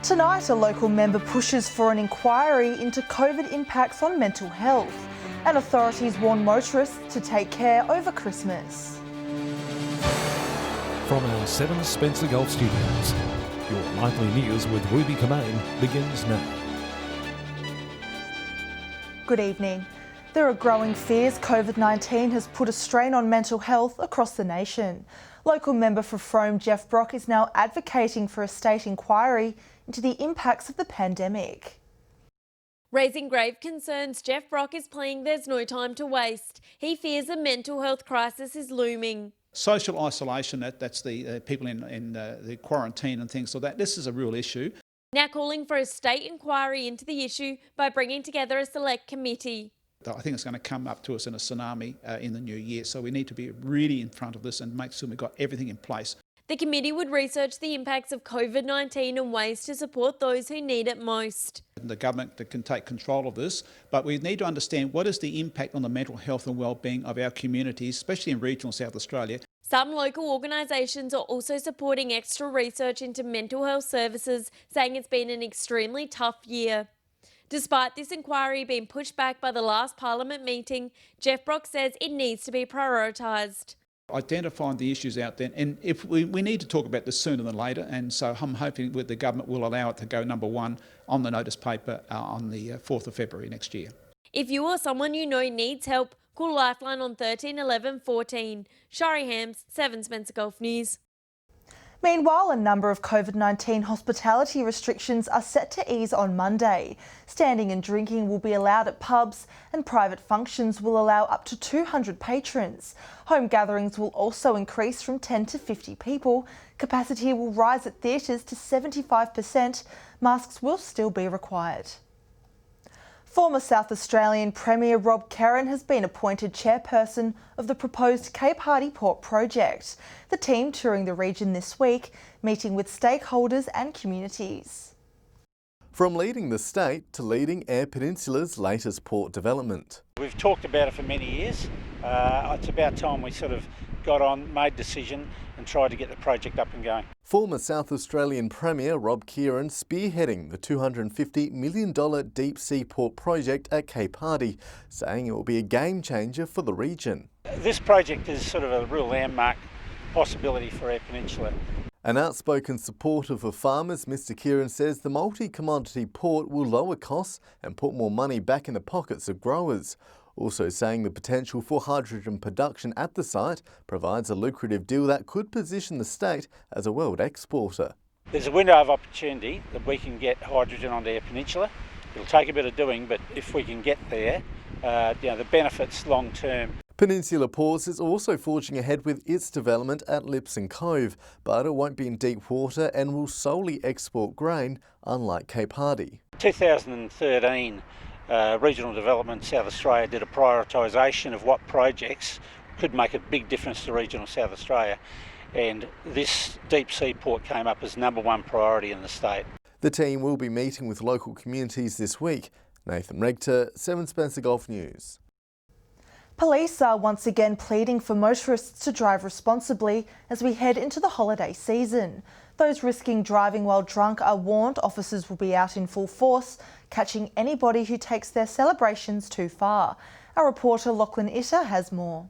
Tonight, a local member pushes for an inquiry into COVID impacts on mental health, and authorities warn motorists to take care over Christmas. From our 7 Spencer Golf Studios, your nightly news with Ruby Kamain begins now. Good evening. There are growing fears COVID-19 has put a strain on mental health across the nation. Local member for Frome, Jeff Brock, is now advocating for a state inquiry into the impacts of the pandemic. Raising grave concerns, Jeff Brock is pleading there's no time to waste. He fears a mental health crisis is looming. Social isolation, that's the people in the quarantine and things like that. This is a real issue. Now calling for a state inquiry into the issue by bringing together a select committee. I think it's going to come up to us in a tsunami in the new year, so we need to be really in front of this and make sure we've got everything in place. The committee would research the impacts of COVID-19 and ways to support those who need it most. The government can take control of this, but we need to understand what is the impact on the mental health and well-being of our communities, especially in regional South Australia. Some local organisations are also supporting extra research into mental health services, saying it's been an extremely tough year. Despite this inquiry being pushed back by the last Parliament meeting, Jeff Brock says it needs to be prioritised. Identifying the issues out there, and if we need to talk about this sooner than later, and so I'm hoping that the government will allow it to go number 1 on the notice paper on the 4th of February next year. If you or someone you know needs help, call Lifeline on 13 11 14. Shari Hams, 7 Spencer Golf News. Meanwhile, a number of COVID-19 hospitality restrictions are set to ease on Monday. Standing and drinking will be allowed at pubs, and private functions will allow up to 200 patrons. Home gatherings will also increase from 10 to 50 people. Capacity will rise at theatres to 75%. Masks will still be required. Former South Australian Premier Rob Kieran has been appointed chairperson of the proposed Cape Hardy Port project. The team touring the region this week, meeting with stakeholders and communities. From leading the state to leading Eyre Peninsula's latest port development. We've talked about it for many years. It's about time we sort of got on, made a decision and tried to get the project up and going. Former South Australian Premier Rob Kieran spearheading the $250 million deep sea port project at Cape Hardy, saying it will be a game changer for the region. This project is sort of a real landmark possibility for Eyre Peninsula. An outspoken supporter for farmers, Mr Kieran says the multi-commodity port will lower costs and put more money back in the pockets of growers. Also saying the potential for hydrogen production at the site provides a lucrative deal that could position the state as a world exporter. There's a window of opportunity that we can get hydrogen onto Eyre Peninsula. It'll take a bit of doing, but if we can get there, the benefits long term. Peninsula Ports is also forging ahead with its development at Lipson Cove, but it won't be in deep water and will solely export grain, unlike Cape Hardy. 2013, Regional Development South Australia did a prioritisation of what projects could make a big difference to regional South Australia, and this deep sea port came up as number 1 priority in the state. The team will be meeting with local communities this week. Nathan Regter, 7 Spencer Golf News. Police are once again pleading for motorists to drive responsibly as we head into the holiday season. Those risking driving while drunk are warned officers will be out in full force, catching anybody who takes their celebrations too far. Our reporter Lachlan Itter has more.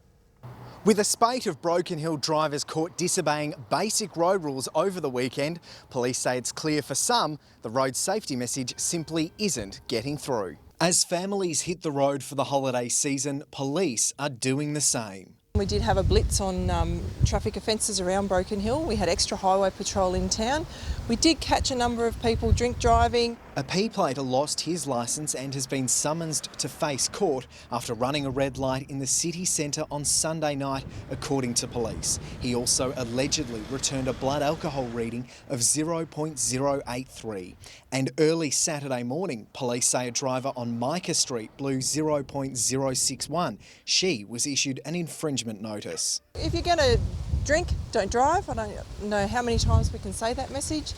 With a spate of Broken Hill drivers caught disobeying basic road rules over the weekend, police say it's clear for some the road safety message simply isn't getting through. As families hit the road for the holiday season, police are doing the same. We did have a blitz on traffic offences around Broken Hill. We had extra highway patrol in town. We did catch a number of people drink driving. A P-plater lost his licence and has been summoned to face court after running a red light in the city centre on Sunday night, according to police. He also allegedly returned a blood alcohol reading of 0.083. And early Saturday morning, police say a driver on Micah Street blew 0.061. She was issued an infringement notice. If you're going to drink, don't drive. I don't know how many times we can say that message.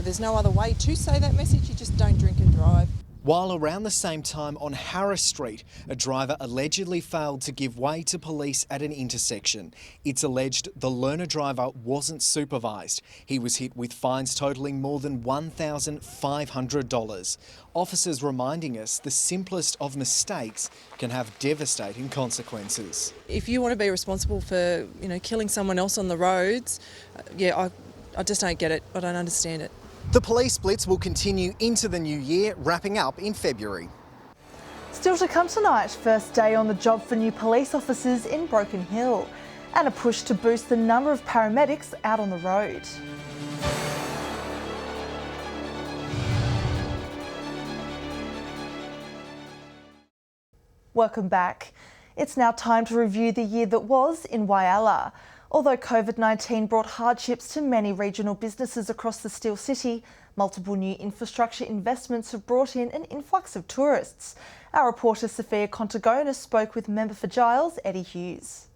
There's no other way to say that message. You just don't drink and drive. While around the same time on Harris Street, a driver allegedly failed to give way to police at an intersection. It's alleged the learner driver wasn't supervised. He was hit with fines totalling more than $1,500. Officers reminding us the simplest of mistakes can have devastating consequences. If you want to be responsible for, killing someone else on the roads, I just don't get it. I don't understand it. The police blitz will continue into the new year, wrapping up in February. Still to come tonight, first day on the job for new police officers in Broken Hill, and a push to boost the number of paramedics out on the road. Welcome back. It's now time to review the year that was in Whyalla. Although COVID-19 brought hardships to many regional businesses across the Steel City, multiple new infrastructure investments have brought in an influx of tourists. Our reporter Sophia Contagonis spoke with Member for Giles, Eddie Hughes.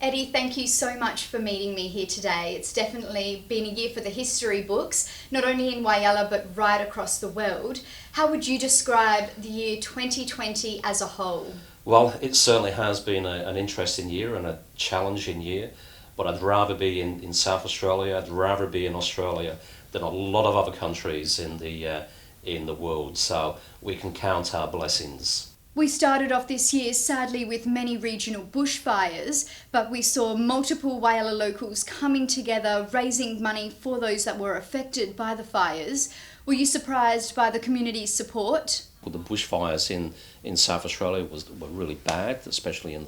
Eddie, thank you so much for meeting me here today. It's definitely been a year for the history books, not only in Whyalla but right across the world. How would you describe the year 2020 as a whole? Well, it certainly has been an interesting year and a challenging year, but I'd rather be in South Australia, I'd rather be in Australia than a lot of other countries in the world, so we can count our blessings. We started off this year sadly with many regional bushfires, but we saw multiple Whyalla locals coming together, raising money for those that were affected by the fires. Were you surprised by the community's support? Well, the bushfires in South Australia were really bad, especially in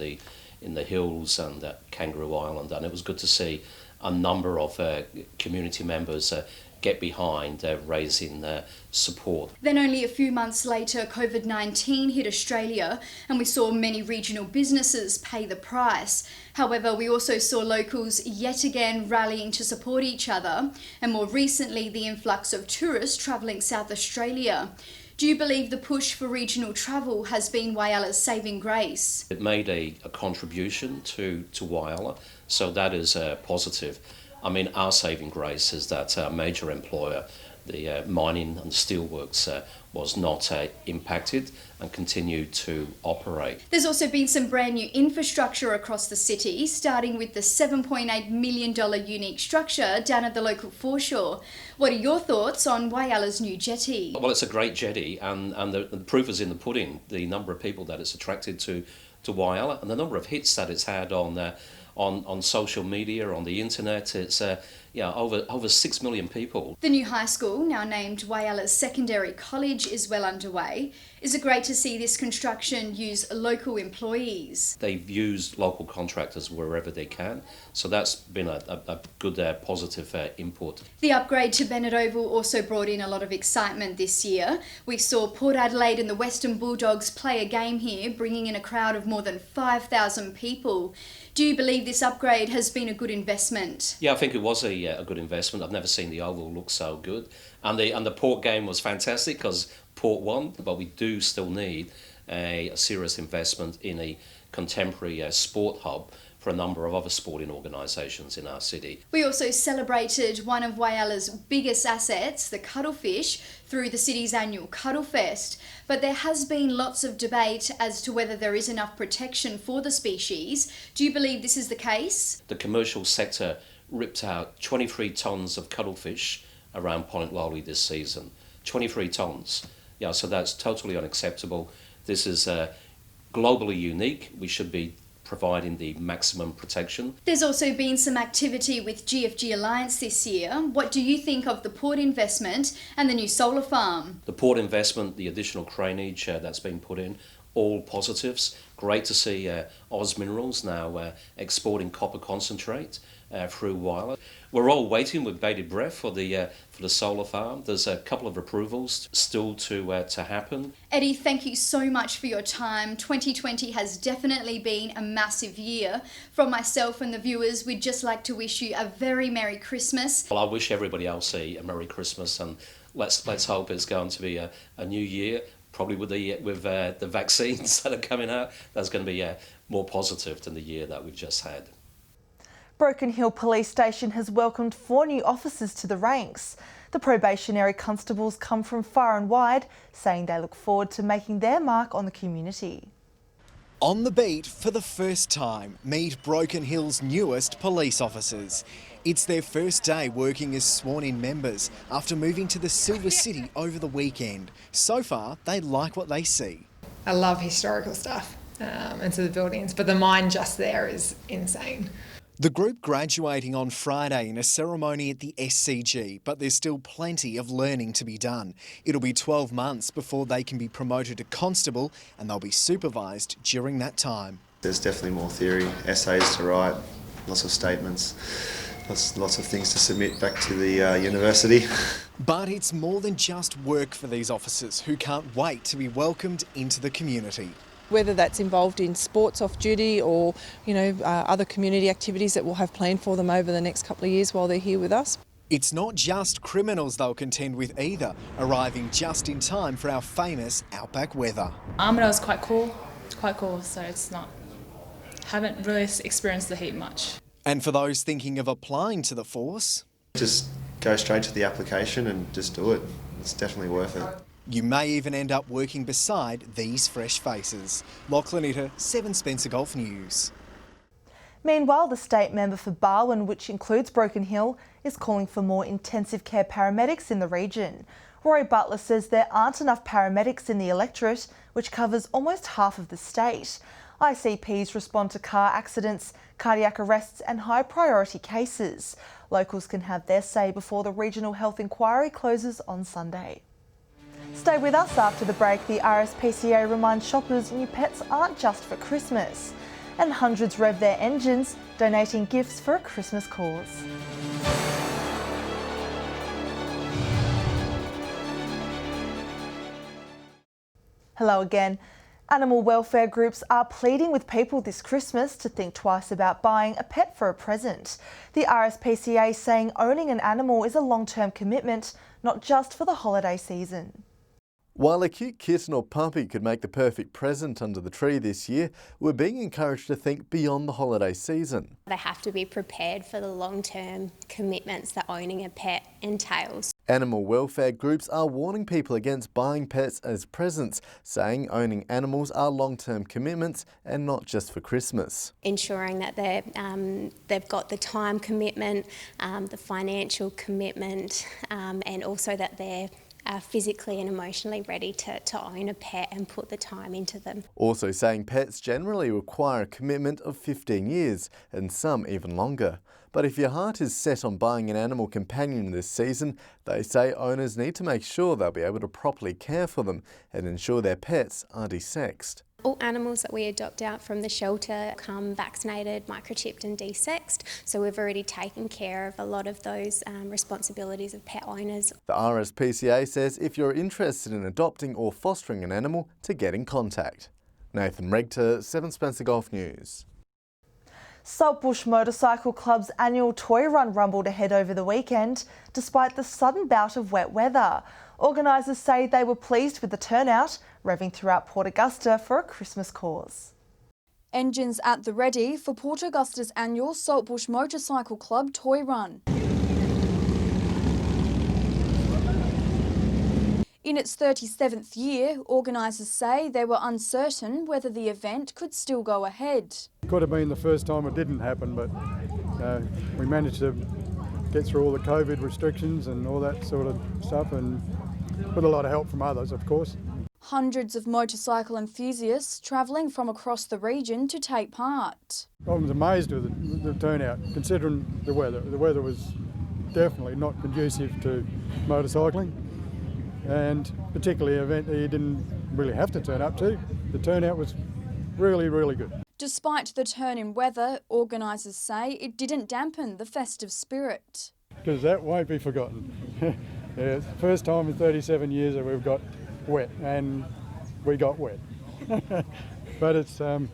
the hills and Kangaroo Island, and it was good to see a number of community members get behind raising support. Then only a few months later, COVID-19 hit Australia and we saw many regional businesses pay the price. However, we also saw locals yet again rallying to support each other, and more recently the influx of tourists travelling South Australia. Do you believe the push for regional travel has been Whyalla's saving grace? It made a contribution to Whyalla, so that is positive. I mean, our saving grace is that our major employer, the mining and steelworks, was not impacted and continued to operate. There's also been some brand new infrastructure across the city, starting with the $7.8 million unique structure down at the local foreshore. What are your thoughts on Whyalla's new jetty? Well, it's a great jetty, and the proof is in the pudding, the number of people that it's attracted to Whyalla and the number of hits that it's had on social media, on the internet. It's over 6 million people. The new high school, now named Whyalla's Secondary College, is well underway. Is it great to see this construction use local employees? They've used local contractors wherever they can, so that's been a good positive input. The upgrade to Bennett Oval also brought in a lot of excitement this year. We saw Port Adelaide and the Western Bulldogs play a game here, bringing in a crowd of more than 5,000 people. Do you believe this upgrade has been a good investment? Yeah, I think it was a good investment. I've never seen the Oval look so good. And the Port game was fantastic because Port won, but we do still need a serious investment in a contemporary sport hub for a number of other sporting organisations in our city. We also celebrated one of Whyalla's biggest assets, the cuttlefish, through the city's annual Cuttlefest. But there has been lots of debate as to whether there is enough protection for the species. Do you believe this is the case? The commercial sector ripped out 23 tonnes of cuttlefish around Point Lowry this season. 23 tonnes. Yeah, so that's totally unacceptable. This is globally unique. We should be providing the maximum protection. There's also been some activity with GFG Alliance this year. What do you think of the port investment and the new solar farm? The port investment, the additional craneage that's been put in, all positives. Great to see Oz Minerals now exporting copper concentrate through Whyalla. We're all waiting with bated breath for the solar farm. There's a couple of approvals still to happen. Eddie, thank you so much for your time. 2020 has definitely been a massive year. From myself and the viewers, we'd just like to wish you a very Merry Christmas. Well, I wish everybody else a Merry Christmas, and let's hope it's going to be a new year. Probably with the vaccines that are coming out, that's going to be more positive than the year that we've just had. Broken Hill Police Station has welcomed 4 new officers to the ranks. The The probationary constables come from far and wide, saying they look forward to making their mark on the community. On the beat for the first time, meet Broken Hill's newest police officers. It's their first day working as sworn-in members after moving to the Silver City over the weekend. So far, they like what they see. I love historical stuff and so the buildings, but the mine just there is insane. The group graduating on Friday in a ceremony at the SCG, but there's still plenty of learning to be done. It'll be 12 months before they can be promoted to constable, and they'll be supervised during that time. There's definitely more theory, essays to write, lots of statements, lots of things to submit back to the university. But it's more than just work for these officers who can't wait to be welcomed into the community. Whether that's involved in sports off duty or, other community activities that we'll have planned for them over the next couple of years while they're here with us. It's not just criminals they'll contend with either, arriving just in time for our famous outback weather. Armidale's quite cool, so haven't really experienced the heat much. And for those thinking of applying to the force, just go straight to the application and just do it. It's definitely worth it. You may even end up working beside these fresh faces. Lachlan Itter, 7 Spencer Golf News. Meanwhile, the state member for Barwon, which includes Broken Hill, is calling for more intensive care paramedics in the region. Roy Butler says there aren't enough paramedics in the electorate, which covers almost half of the state. ICPs respond to car accidents, cardiac arrests and high priority cases. Locals can have their say before the regional health inquiry closes on Sunday. Stay with us after the break. The RSPCA reminds shoppers new pets aren't just for Christmas. And hundreds rev their engines, donating gifts for a Christmas cause. Hello again. Animal welfare groups are pleading with people this Christmas to think twice about buying a pet for a present. The RSPCA saying owning an animal is a long-term commitment, not just for the holiday season. While a cute kitten or puppy could make the perfect present under the tree this year, we're being encouraged to think beyond the holiday season. They have to be prepared for the long-term commitments that owning a pet entails. Animal welfare groups are warning people against buying pets as presents, saying owning animals are long-term commitments and not just for Christmas. Ensuring that they've got the time commitment, the financial commitment, and also that they're physically and emotionally ready to own a pet and put the time into them. Also saying pets generally require a commitment of 15 years and some even longer. But if your heart is set on buying an animal companion this season, they say owners need to make sure they'll be able to properly care for them and ensure their pets are desexed. All animals that we adopt out from the shelter come vaccinated, microchipped and desexed, so we've already taken care of a lot of those responsibilities of pet owners. The RSPCA says if you're interested in adopting or fostering an animal, to get in contact. Nathan Regter, 7 Spencer Golf News. Saltbush Motorcycle Club's annual toy run rumbled ahead over the weekend, despite the sudden bout of wet weather. Organisers say they were pleased with the turnout, revving throughout Port Augusta for a Christmas cause. Engines at the ready for Port Augusta's annual Saltbush Motorcycle Club toy run. In its 37th year, organisers say they were uncertain whether the event could still go ahead. It could have been the first time it didn't happen, but we managed to get through all the COVID restrictions and all that sort of stuff, and with a lot of help from others, of course. Hundreds of motorcycle enthusiasts travelling from across the region to take part. I was amazed with the turnout, considering the weather. The weather was definitely not conducive to motorcycling, and particularly an event that you didn't really have to turn up to. The turnout was really, really good. Despite the turn in weather, organisers say it didn't dampen the festive spirit. Because that won't be forgotten. Yeah, it's the first time in 37 years that we've got wet, and we got wet. But it's all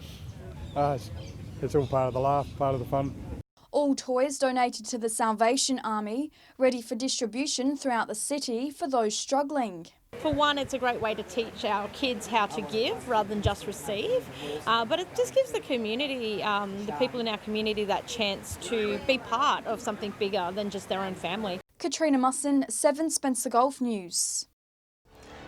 part of the laugh, part of the fun. All toys donated to the Salvation Army, ready for distribution throughout the city for those struggling. For one, it's a great way to teach our kids how to give rather than just receive, but it just gives the community, the people in our community, that chance to be part of something bigger than just their own family. Katrina Musson, 7 Spencer Golf News.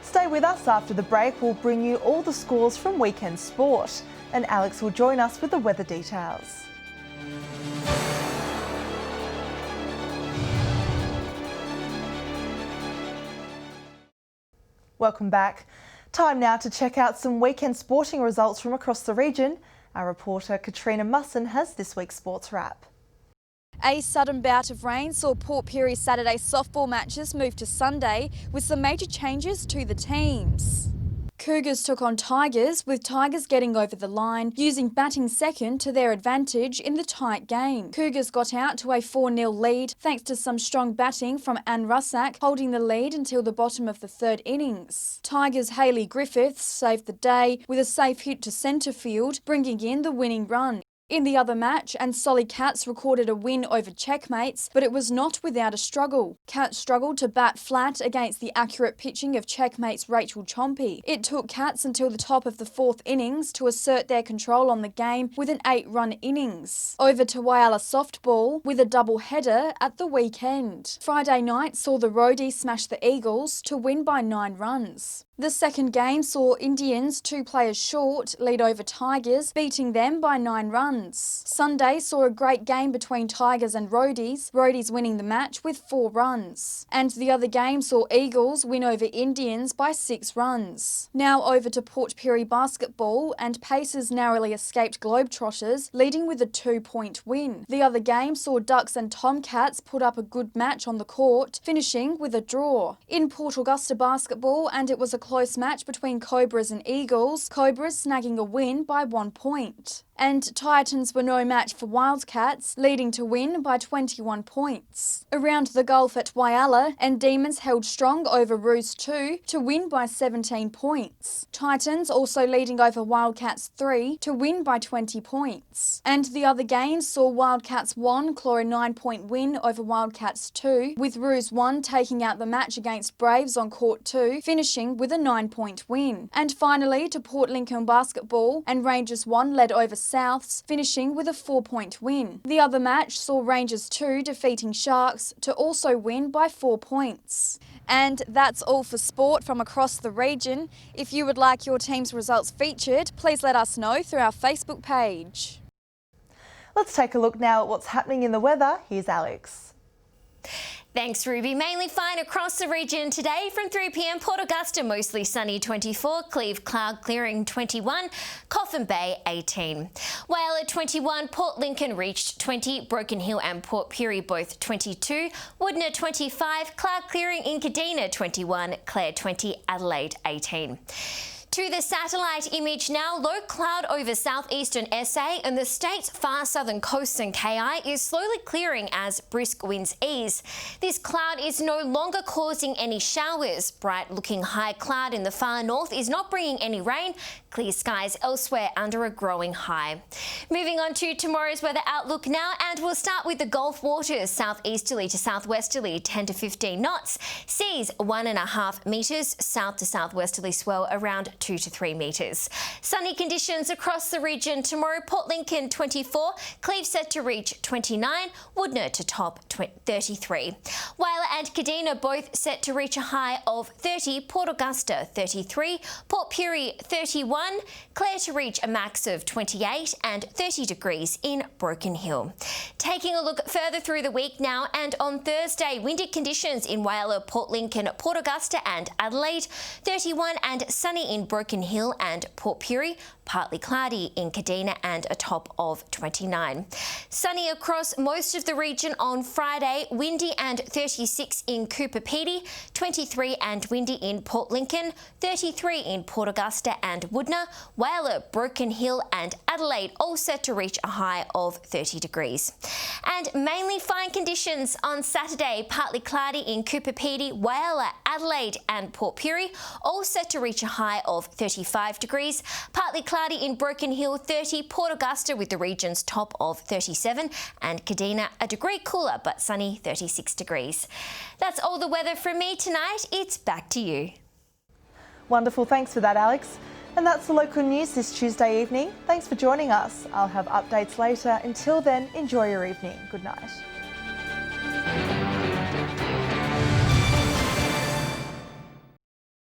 Stay with us after the break. We'll bring you all the scores from weekend sport, and Alex will join us with the weather details. Welcome back. Time now to check out some weekend sporting results from across the region. Our reporter Katrina Musson has this week's sports wrap. A sudden bout of rain saw Port Pirie's Saturday softball matches move to Sunday with some major changes to the teams. Cougars took on Tigers, with Tigers getting over the line, using batting second to their advantage in the tight game. Cougars got out to a 4-0 lead thanks to some strong batting from Anne Russack, holding the lead until the bottom of the third innings. Tigers' Hayley Griffiths saved the day with a safe hit to centre field, bringing in the winning run. In the other match, and Solly Cats recorded a win over Checkmates, but it was not without a struggle. Cats struggled to bat flat against the accurate pitching of Checkmates' Rachel Chompey. It took Cats until the top of the fourth innings to assert their control on the game with an 8-run innings. Over to Whyalla softball with a double header at the weekend. Friday night saw the Roadies smash the Eagles to win by 9 runs. The second game saw Indians, 2 players short, lead over Tigers, beating them by 9 runs. Sunday saw a great game between Tigers and Roadies, Roadies winning the match with 4 runs. And the other game saw Eagles win over Indians by 6 runs. Now over to Port Pirie basketball, and Pacers narrowly escaped Globetrotters, leading with a 2-point win. The other game saw Ducks and Tomcats put up a good match on the court, finishing with a draw. In Port Augusta basketball, and it was a close match between Cobras and Eagles, Cobras snagging a win by 1 point. And Titans were no match for Wildcats, leading to win by 21 points. Around the Gulf at Whyalla, and Demons held strong over Roos 2 to win by 17 points. Titans also leading over Wildcats 3 to win by 20 points. And the other games saw Wildcats 1 claw a 9-point win over Wildcats 2, with Roos 1 taking out the match against Braves on court 2, finishing with a 9-point win. And finally to Port Lincoln basketball, and Rangers 1 led over Souths, finishing with a 4-point win. The other match saw Rangers 2 defeating Sharks to also win by 4 points. And that's all for sport from across the region. If you would like your team's results featured, please let us know through our Facebook page. Let's take a look now at what's happening in the weather. Here's Alex. Thanks, Ruby. Mainly fine across the region today from 3 p.m. Port Augusta, mostly sunny 24, Cleve cloud clearing 21, Coffin Bay 18. Whyalla at 21, Port Lincoln reached 20, Broken Hill and Port Pirie both 22, Woodner 25, cloud clearing in Kadina 21, Clare 20, Adelaide 18. To the satellite image now, low cloud over southeastern SA and the state's far southern coast and KI is slowly clearing as brisk winds ease. This cloud is no longer causing any showers. Bright looking high cloud in the far north is not bringing any rain. Clear skies elsewhere under a growing high. Moving on to tomorrow's weather outlook now, and we'll start with the Gulf waters, southeasterly to southwesterly 10 to 15 knots, seas 1.5 metres, south to southwesterly swell around 2 to 3 metres. Sunny conditions across the region tomorrow. Port Lincoln 24, Cleve set to reach 29, Woodner to top 33. Whyalla and Kadina both set to reach a high of 30, Port Augusta 33, Port Pirie 31, Clare to reach a max of 28 and 30 degrees in Broken Hill. Taking a look further through the week now, and on Thursday, windy conditions in Whyalla, Port Lincoln, Port Augusta and Adelaide, 31 and sunny in Broken Hill and Port Pirie, partly cloudy in Kadina and a top of 29. Sunny across most of the region on Friday, windy and 36 in Cooper Pedy, 23 and windy in Port Lincoln, 33 in Port Augusta and Woodner, Whyalla, Broken Hill and Adelaide all set to reach a high of 30 degrees. And mainly fine conditions on Saturday, partly cloudy in Cooper Pedy, Whyalla, Adelaide and Port Pirie, all set to reach a high of 35 degrees, partly cloudy in Broken Hill 30, Port Augusta with the region's top of 37 and Kadina a degree cooler but sunny 36 degrees. That's all the weather from me tonight. It's back to you. Wonderful, thanks for that, Alex. And that's the local news this Tuesday evening. Thanks for joining us. I'll have updates later. Until then, enjoy your evening. Good night.